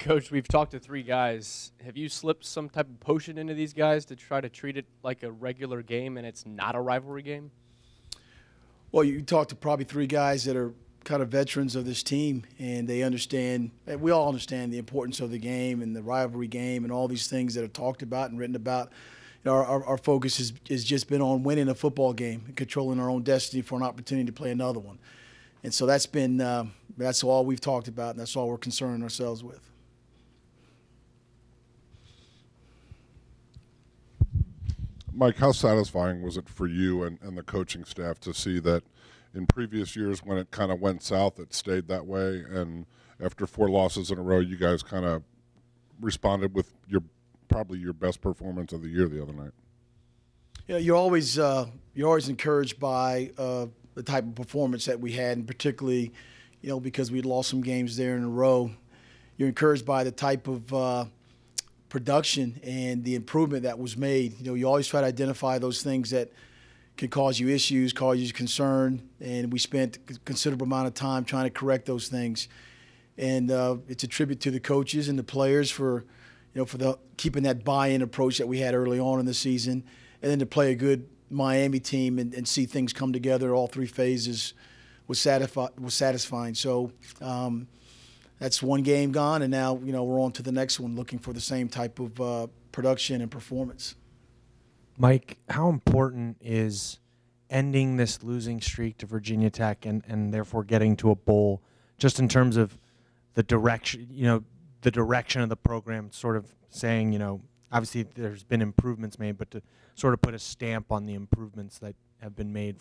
Coach, we've talked to three guys. Have you slipped some type of potion into these guys to try to treat it like a regular game and it's not a rivalry game? Well, you talked to probably three guys that are kind of veterans of this team, and they understand, and we all understand the importance of the game and the rivalry game and all these things that are talked about and written about. You know, our focus has just been on winning a football game and controlling our own destiny for an opportunity to play another one. And so that's all we've talked about, and that's all we're concerning ourselves with. Mike, how satisfying was it for you and the coaching staff to see that in previous years when it kind of went south, it stayed that way, and after 4 losses in a row, you guys kind of responded with probably your best performance of the year the other night? Yeah, you're always encouraged by the type of performance that we had, and particularly, you know, because we'd lost some games there in a row. You're encouraged by the type of production and the improvement that was made. You know, you always try to identify those things that can cause you issues, cause you concern, and we spent a considerable amount of time trying to correct those things. And it's a tribute to the coaches and the players for, you know, for keeping that buy-in approach that we had early on in the season, and then to play a good Miami team and see things come together all 3 phases was satisfying. So that's one game gone, and now, you know, we're on to the next one, looking for the same type of production and performance. Mike, how important is ending this losing streak to Virginia Tech and therefore getting to a bowl, just in terms of the direction, you know, the direction of the program, sort of saying, you know, obviously there's been improvements made, but to sort of put a stamp on the improvements that have been made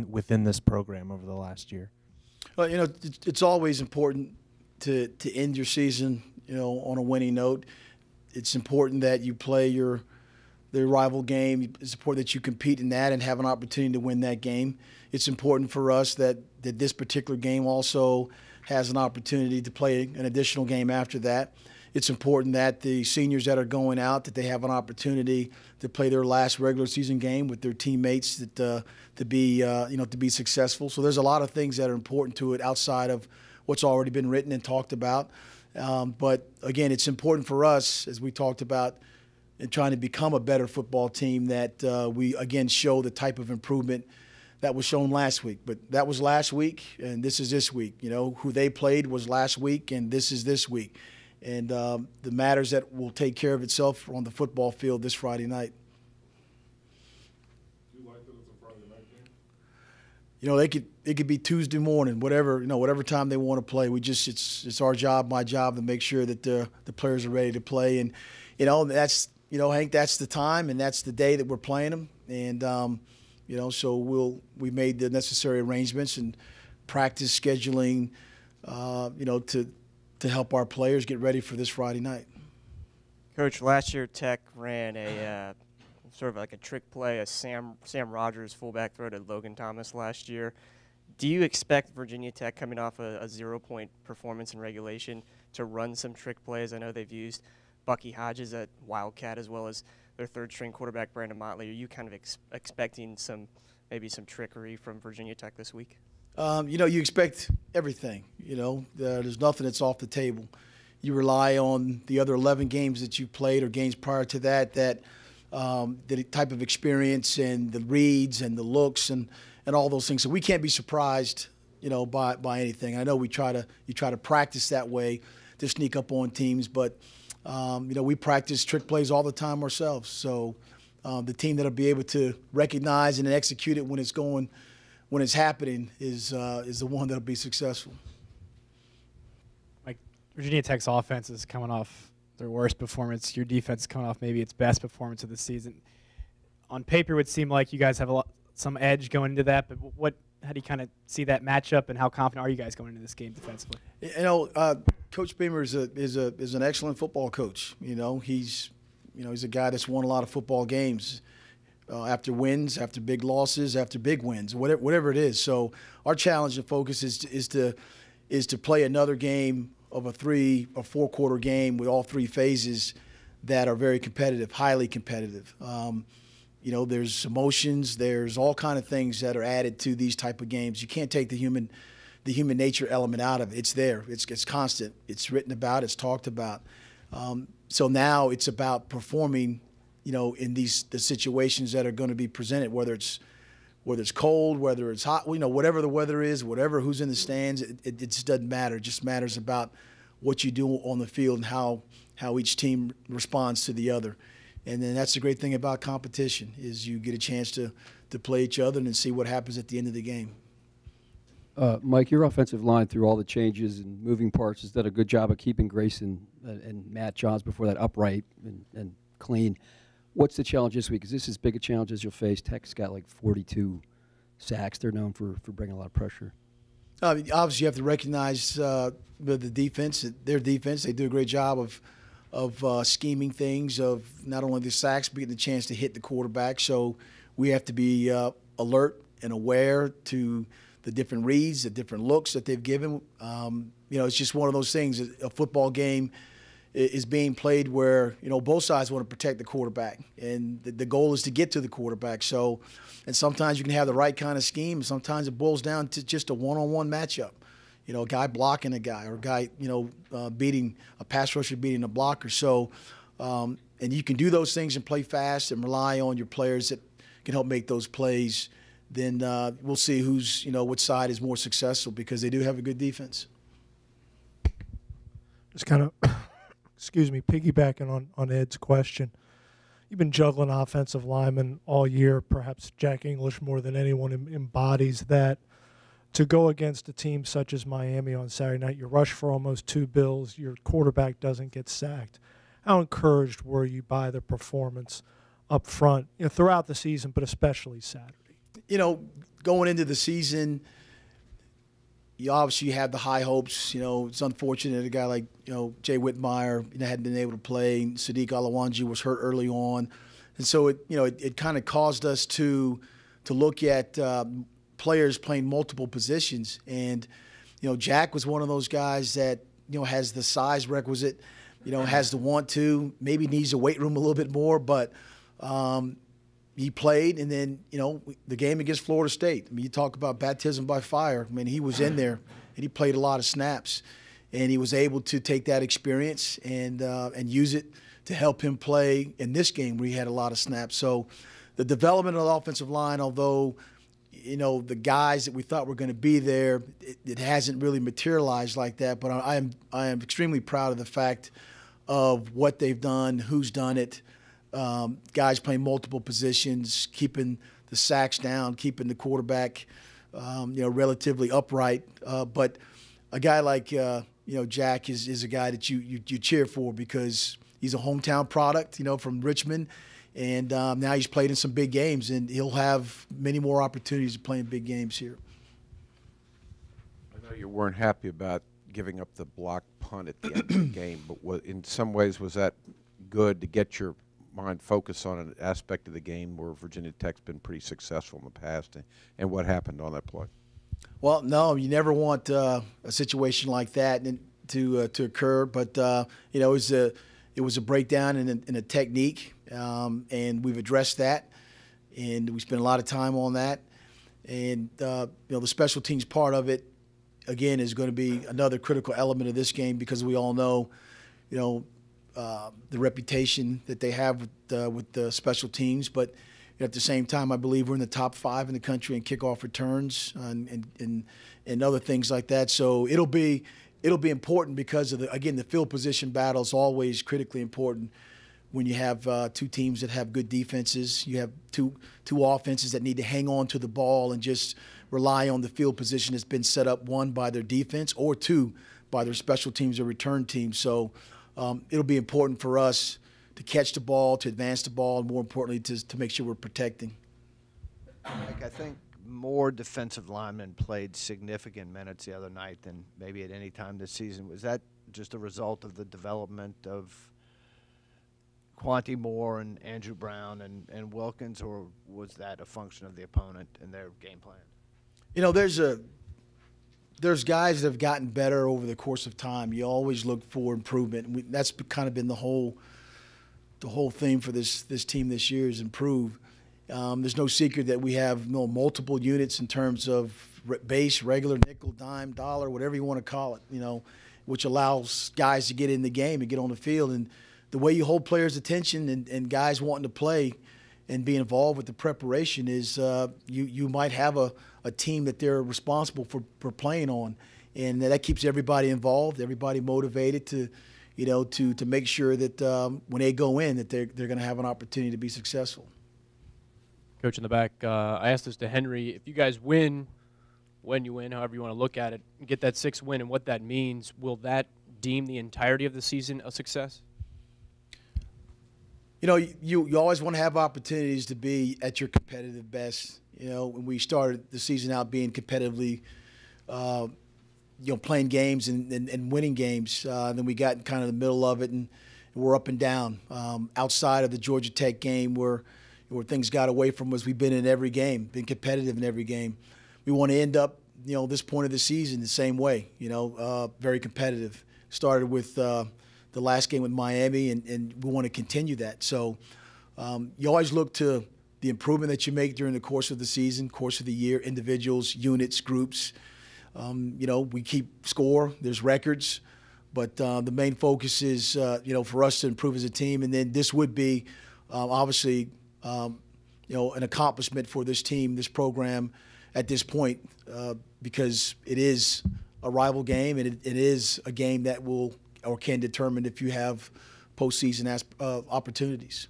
within this program over the last year? Well, you know, it's always important to end your season, you know, on a winning note. It's important that you play the rival game. It's important that you compete in that and have an opportunity to win that game. It's important for us that this particular game also has an opportunity to play an additional game after that. It's important that the seniors that are going out, that they have an opportunity to play their last regular season game with their teammates to be successful. So there's a lot of things that are important to it outside of what's already been written and talked about. But again, it's important for us, as we talked about, in trying to become a better football team, that we again show the type of improvement that was shown last week. But that was last week, and this is this week. You know, who they played was last week, and this is this week. And the matters that will take care of itself on the football field this Friday night. Do you like that it's a Friday night game? You know, it could be Tuesday morning, whatever time they want to play. It's our job, my job, to make sure that the players are ready to play. And Hank, that's the time and that's the day that we're playing them. And so we made the necessary arrangements and practice scheduling, to help our players get ready for this Friday night. Coach, last year Tech ran a sort of like a trick play, a Sam Rogers fullback throw to Logan Thomas last year. Do you expect Virginia Tech, coming off a 0-point performance in regulation, to run some trick plays? I know they've used Bucky Hodges at Wildcat as well as their third-string quarterback Brandon Motley. Are you kind of expecting maybe some trickery from Virginia Tech this week? You expect everything. There's nothing that's off the table. You rely on the other 11 games that you played or games prior to that, the type of experience and the reads and the looks and all those things. So we can't be surprised, by anything. I know you try to practice that way to sneak up on teams, but we practice trick plays all the time ourselves. So the team that'll be able to recognize and execute it when it's happening is the one that'll be successful. Like, Virginia Tech's offense is coming off their worst performance. Your defense is coming off maybe its best performance of the season. On paper, it would seem like you guys have some edge going into that, but how do you kind of see that matchup, and how confident are you guys going into this game defensively? Coach Beamer is an excellent football coach. He's a guy that's won a lot of football games. After wins, after big losses, after big wins, whatever it is. So our challenge and focus is to play another game of a 3 or 4 quarter game with all 3 phases that are very competitive, highly competitive. There's emotions, there's all kind of things that are added to these type of games. You can't take the human the human nature element out of it. It's there. It's constant. It's written about. It's talked about. So now it's about performing, in the situations that are going to be presented, whether it's cold, whether it's hot, whatever the weather is, who's in the stands, it just doesn't matter. It just matters about what you do on the field and how each team responds to the other. And then that's the great thing about competition is you get a chance to play each other and see what happens at the end of the game. Mike, your offensive line through all the changes and moving parts has done a good job of keeping Grayson and Matt Johns before that upright and clean. What's the challenge this week? Is this as big a challenge as you'll face? Tech's got like 42 sacks. They're known for bringing a lot of pressure. Obviously, you have to recognize the defense, their defense. They do a great job of scheming things, of not only the sacks, but getting the chance to hit the quarterback. So we have to be alert and aware to the different reads, the different looks that they've given. It's just one of those things. A football game is being played where, both sides want to protect the quarterback. And the goal is to get to the quarterback. So, and sometimes you can have the right kind of scheme. Sometimes it boils down to just a one-on-one matchup. A guy blocking a guy or a guy, beating a pass rusher, beating a blocker. So, and you can do those things and play fast and rely on your players that can help make those plays. Then we'll see which side is more successful because they do have a good defense. Just kind of, piggybacking on Ed's question. You've been juggling offensive linemen all year. Perhaps Jack English more than anyone embodies that. To go against a team such as Miami on Saturday night, you rush for almost 2 bills, your quarterback doesn't get sacked. How encouraged were you by the performance up front throughout the season, but especially Saturday? Going into the season, you obviously have the high hopes. It's unfortunate a guy like, Jay Whitmire hadn't been able to play. Sadiq Alawanji was hurt early on. And so it kind of caused us to look at players playing multiple positions. And, Jack was one of those guys that, has the size requisite, has the want to, maybe needs the weight room a little bit more, but he played, and then, the game against Florida State. You talk about baptism by fire. He was in there, and he played a lot of snaps. And he was able to take that experience and use it to help him play in this game where he had a lot of snaps. So the development of the offensive line, although, the guys that we thought were going to be there, it hasn't really materialized like that. But I am extremely proud of the fact of what they've done, who's done it. Guys playing multiple positions, keeping the sacks down, keeping the quarterback, relatively upright. But a guy like, Jack is a guy that you cheer for because he's a hometown product, from Richmond. And now he's played in some big games, and he'll have many more opportunities to play in big games here. I know you weren't happy about giving up the block punt at the end of the game, but in some ways was that good to get your mind focused on an aspect of the game where Virginia Tech's been pretty successful in the past, and what happened on that play? Well, no, you never want a situation like that to occur, but it was a breakdown in a technique, and we've addressed that, and we spent a lot of time on that, and the special teams part of it, again, is going to be another critical element of this game because we all know, the reputation that they have with the special teams, but at the same time, I believe we're in the top 5 in the country in kickoff returns and other things like that. So it'll be important because of the field position battle is always critically important when you have 2 teams that have good defenses. You have two offenses that need to hang on to the ball and just rely on the field position that's been set up, 1, by their defense, or 2, by their special teams or return teams. So it'll be important for us to catch the ball, to advance the ball, and more importantly, to make sure we're protecting. Mike, I think more defensive linemen played significant minutes the other night than maybe at any time this season. Was that just a result of the development of Quanti Moore and Andrew Brown and Wilkins, or was that a function of the opponent and their game plan? There's guys that have gotten better over the course of time. You always look for improvement. That's kind of been the whole theme for this team this year is improve. There's no secret that we have multiple units in terms of base, regular, nickel, dime, dollar, whatever you want to call it, which allows guys to get in the game and get on the field. And the way you hold players' attention and guys wanting to play and be involved with the preparation is you might have a team that they're responsible for playing on. And that keeps everybody involved, everybody motivated to make sure that when they go in that they're going to have an opportunity to be successful. Coach in the back, I asked this to Henry. If you guys win, when you win, however you want to look at it, get that 6th win and what that means, will that deem the entirety of the season a success? You always want to have opportunities to be at your competitive best. When we started the season out being competitively, playing games and winning games. Then we got in kind of the middle of it, and we're up and down. Outside of the Georgia Tech game where things got away from us, we've been in every game, been competitive in every game. We want to end up, this point of the season the same way, very competitive. Started with the last game with Miami, and we want to continue that. So you always look to the improvement that you make during the course of the season, course of the year, individuals, units, groups. We keep score. There's records, but the main focus is, for us to improve as a team. And then this would be, obviously, an accomplishment for this team, this program, at this point, because it is a rival game, and it is a game that will or can determine if you have postseason opportunities.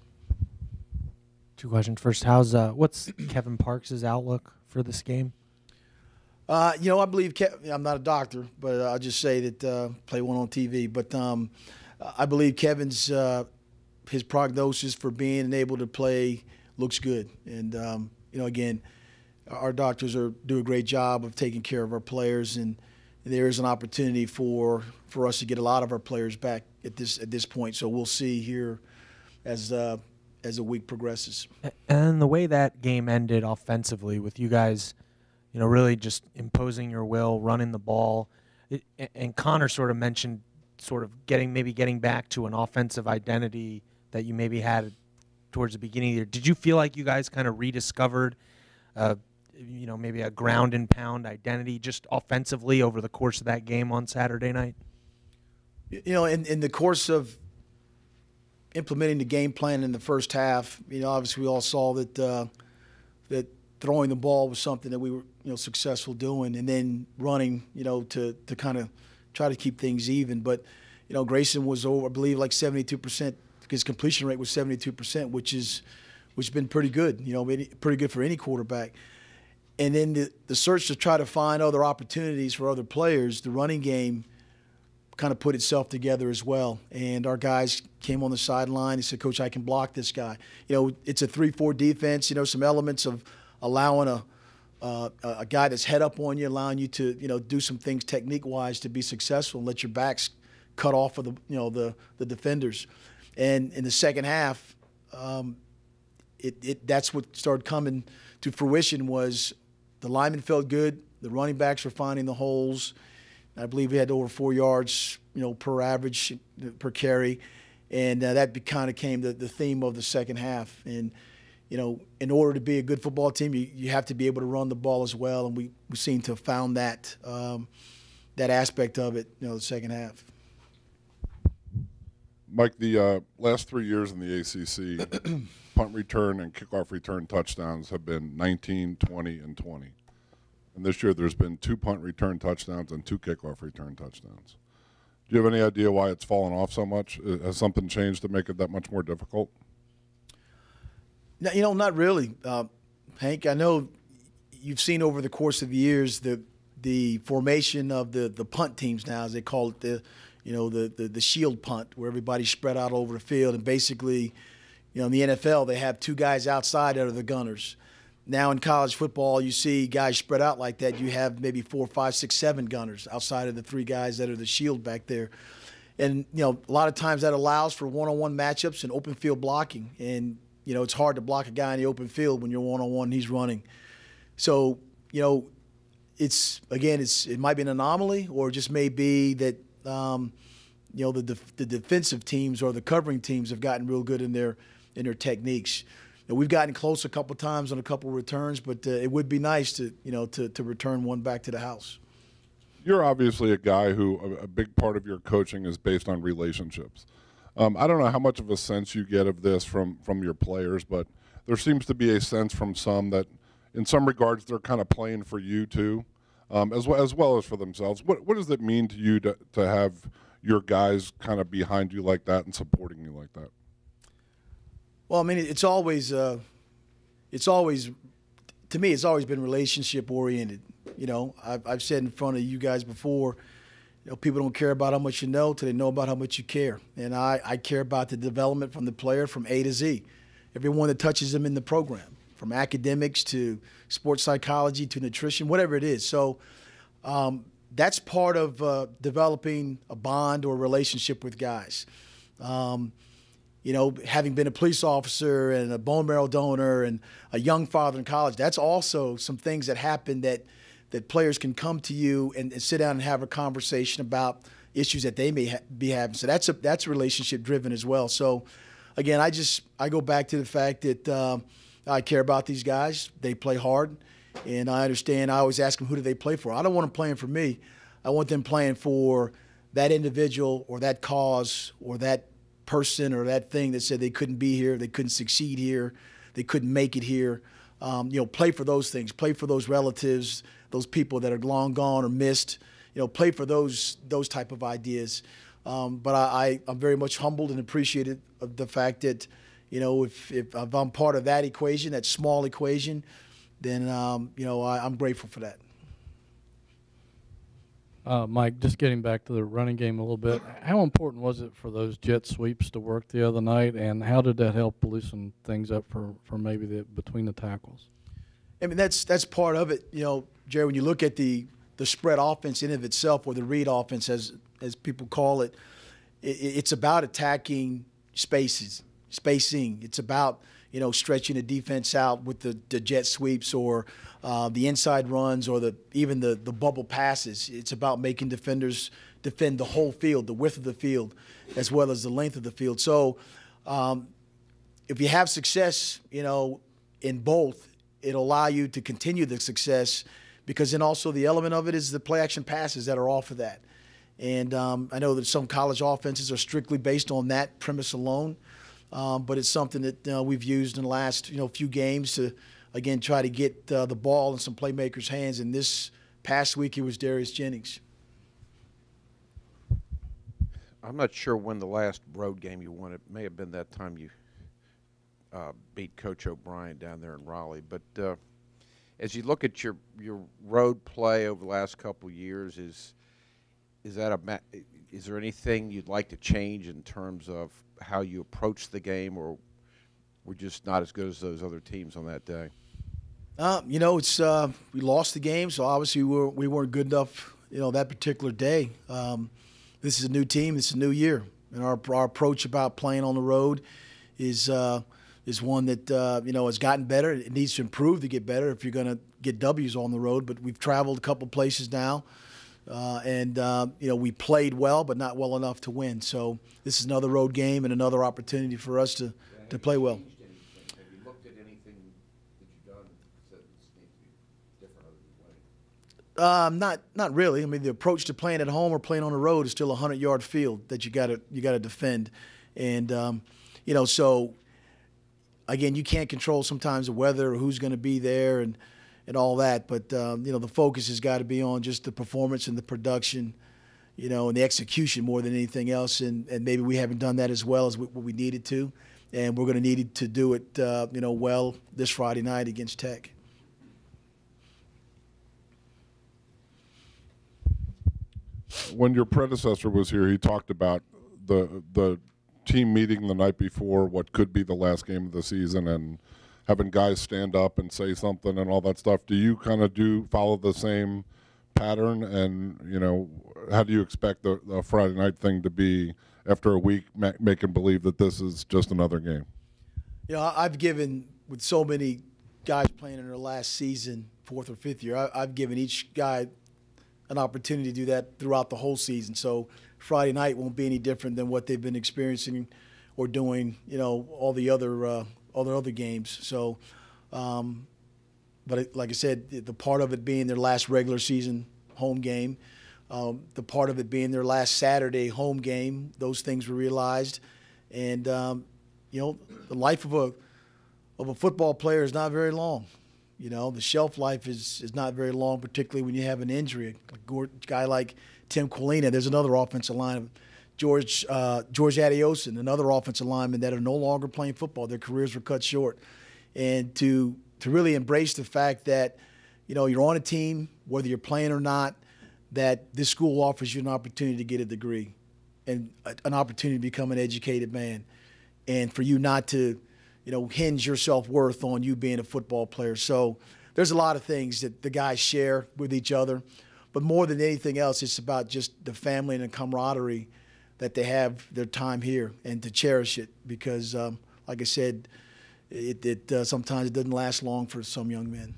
2 questions. First, what's Kevin Parks' outlook for this game? I believe I'm not a doctor, but I'll just say that play one on TV. But I believe Kevin's his prognosis for being able to play looks good. And again, our doctors do a great job of taking care of our players, and there is an opportunity for us to get a lot of our players back at this point. So we'll see here as the week progresses. And the way that game ended offensively, with you guys, really just imposing your will, running the ball. And Connor sort of mentioned getting back to an offensive identity that you maybe had towards the beginning of the year. Did you feel like you guys kind of rediscovered, maybe a ground and pound identity just offensively over the course of that game on Saturday night? In the course of implementing the game plan in the first half, obviously we all saw that throwing the ball was something that we were successful doing, and then running to kind of try to keep things even. But Grayson was over, I believe, like 72%. His completion rate was 72%, which has been pretty good. Pretty good for any quarterback. And then the search to try to find other opportunities for other players, the running game kind of put itself together as well. And our guys came on the sideline. They said, "Coach, I can block this guy." It's a 3-4 defense. Some elements of allowing a guy that's head up on you, allowing you to do some things technique-wise to be successful and let your backs cut off of the defenders. And in the second half, that's what started coming to fruition. Was the linemen felt good, the running backs were finding the holes. I believe we had over 4 yards, per average, per carry, and that kind of became the theme of the second half. And in order to be a good football team, you have to be able to run the ball as well, and we seem to have found that aspect of it, the second half. Mike, the last 3 years in the ACC, punt return and kickoff return touchdowns have been 19, 20, and 20. And this year there's been 2 punt return touchdowns and 2 kickoff return touchdowns. Do you have any idea why it's fallen off so much? Has something changed to make it that much more difficult? No, not really, Hank. I know you've seen over the course of the years the formation of the punt teams now, as they call it, the shield punt, where everybody's spread out over the field. And basically, in the NFL, they have 2 guys outside that are the gunners. Now in college football, you see guys spread out like that. You have maybe 4, 5, 6, 7 gunners outside of the 3 guys that are the shield back there. And, a lot of times that allows for one-on-one matchups and open field blocking. And, it's hard to block a guy in the open field when you're one-on-one and he's running. So, it might be an anomaly, or it just may be that, the defensive teams or the covering teams have gotten real good in their techniques. we've gotten close a couple times on a couple returns, but it would be nice to to return one back to the house. You're obviously a guy who a big part of your coaching is based on relationships. I don't know how much of a sense you get of this from your players, but there seems to be a sense from some that in some regards they're kind of playing for you too, as well as for themselves. What does it mean to you to have your guys kind of behind you like that and supporting you like that? Well, I mean, it's always to me, it's always been relationship oriented. I've said in front of you guys before, people don't care about how much you know till they know about how much you care. And I care about the development from the player from A to Z. Everyone that touches them in the program, from academics to sports psychology to nutrition, whatever it is. So that's part of developing a bond or a relationship with guys. Having been a police officer and a bone marrow donor and a young father in college, that's also some things that happen that players can come to you and sit down and have a conversation about issues that they may be having. So that's relationship driven as well. So again, I go back to the fact that I care about these guys. They play hard, and I understand. I always ask them, who do they play for? I don't want them playing for me. I want them playing for that individual or that cause or that person or that thing that said they couldn't be here, they couldn't succeed here, they couldn't make it here. Play for those things. Play for those relatives, those people that are long gone or missed. Play for those type of ideas. But I'm very much humbled and appreciative of the fact that, if I'm part of that equation, that small equation, then I'm grateful for that. Mike, just getting back to the running game a little bit, how important was it for those jet sweeps to work the other night, and how did that help loosen things up for maybe between the tackles? I mean, that's part of it. Jerry, when you look at the spread offense in of itself, or the read offense as people call it, it's about attacking spacing. It's about stretching the defense out with the jet sweeps or the inside runs or even the bubble passes. It's about making defenders defend the whole field, the width of the field, as well as the length of the field. So if you have success, in both, it'll allow you to continue the success, because then also the element of it is the play action passes that are off of that. And I know that some college offenses are strictly based on that premise alone. But it's something that we've used in the last few games to, again, try to get the ball in some playmakers' hands. And this past week it was Darius Jennings. I'm not sure when the last road game you won. It may have been that time you beat Coach O'Brien down there in Raleigh. But as you look at your road play over the last couple of years, is there anything you'd like to change in terms of how you approach the game, or we're just not as good as those other teams on that day? It's we lost the game, so obviously we weren't good enough, that particular day. This is a new team, this is a new year, and our approach about playing on the road is one that has gotten better. It needs to improve to get better if you're going to get W's on the road. But we've traveled a couple places now. We played well, but not well enough to win. So this is another road game and another opportunity for us to play well. Have you looked at anything that you've done that needs to be different other than winning? Not really. I mean, the approach to playing at home or playing on the road is still a 100-yard field that you got to defend, and so again, you can't control sometimes the weather or who's going to be there and all that. But, the focus has got to be on just the performance and the production, and the execution more than anything else. And maybe we haven't done that as well as what we needed to. And we're going to need to do it, well this Friday night against Tech. When your predecessor was here, he talked about the team meeting the night before what could be the last game of the season and having guys stand up and say something and all that stuff. Do you kind of follow the same pattern? And, how do you expect the Friday night thing to be after a week, making believe that this is just another game? I've given, with so many guys playing in their last season, fourth or fifth year, I've given each guy an opportunity to do that throughout the whole season. So Friday night won't be any different than what they've been experiencing or doing, all the other other games. So, like I said, the part of it being their last regular season home game, the part of it being their last Saturday home game, those things were realized. And, the life of a football player is not very long. The shelf life is not very long, particularly when you have an injury. A guy like Tim Quilina, there's another offensive line, George Adioson, another offensive lineman that are no longer playing football. Their careers were cut short. And to really embrace the fact that, you're on a team, whether you're playing or not, that this school offers you an opportunity to get a degree and an opportunity to become an educated man. And for you not to, hinge your self-worth on you being a football player. So there's a lot of things that the guys share with each other. But more than anything else, it's about just the family and the camaraderie that they have their time here and to cherish it because, like I said, sometimes it doesn't last long for some young men.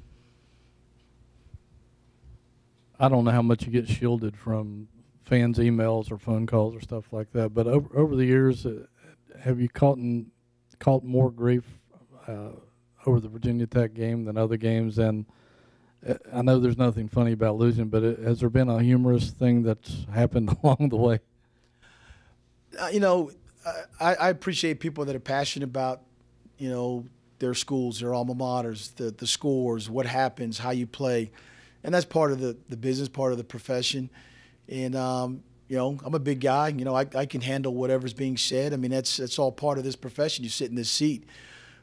I don't know how much you get shielded from fans' emails or phone calls or stuff like that, but over the years, have you caught more grief over the Virginia Tech game than other games? And I know there's nothing funny about losing, but has there been a humorous thing that's happened along the way? I appreciate people that are passionate about, their schools, their alma maters, the scores, what happens, how you play. And that's part of the business, part of the profession. And, I'm a big guy. I can handle whatever's being said. I mean, that's all part of this profession. You sit in this seat.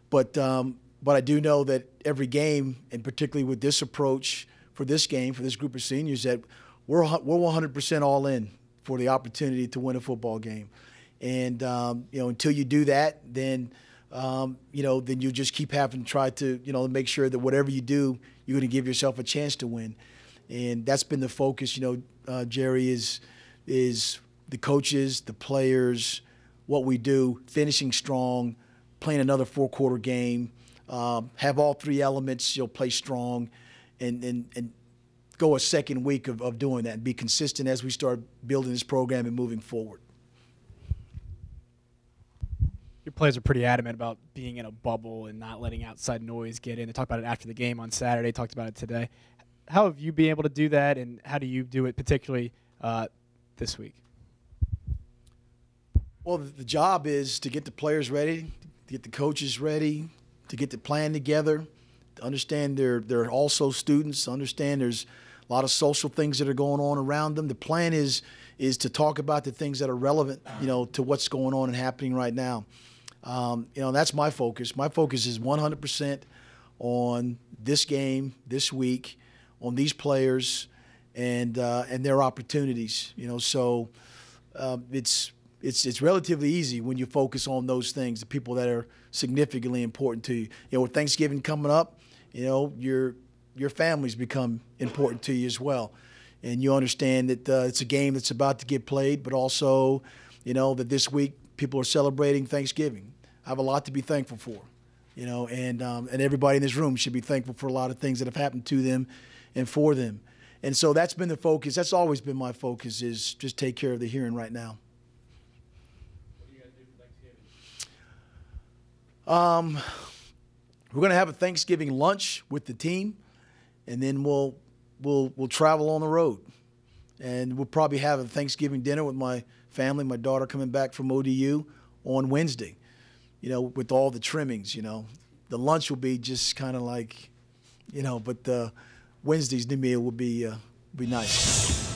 But I do know that every game, and particularly with this approach for this game, for this group of seniors, that we're 100% all in for the opportunity to win a football game. And, until you do that, then then you just keep having to try to, make sure that whatever you do, you're going to give yourself a chance to win. And that's been the focus, Jerry, is the coaches, the players, what we do, finishing strong, playing another four-quarter game, have all three elements, play strong, and go a second week of doing that and be consistent as we start building this program and moving forward. Your players are pretty adamant about being in a bubble and not letting outside noise get in. They talked about it after the game on Saturday, talked about it today. How have you been able to do that, and how do you do it particularly this week? Well, the job is to get the players ready, to get the coaches ready, to get the plan together, to understand they're also students, to understand there's a lot of social things that are going on around them. The plan is to talk about the things that are relevant, to what's going on and happening right now. That's my focus. My focus is 100% on this game, this week, on these players, and their opportunities. So it's relatively easy when you focus on those things, the people that are significantly important to you. With Thanksgiving coming up, your families become important to you as well, and you understand that it's a game that's about to get played, but also, that this week people are celebrating Thanksgiving. I have a lot to be thankful for, and everybody in this room should be thankful for a lot of things that have happened to them and for them. And so that's been the focus. That's always been my focus, is just take care of the here and right now. What do you guys do for Thanksgiving? We're going to have a Thanksgiving lunch with the team, and then we'll travel on the road. And we'll probably have a Thanksgiving dinner with my family, my daughter coming back from ODU on Wednesday, with all the trimmings, The lunch will be just kind of like, but Wednesday's meal will be nice.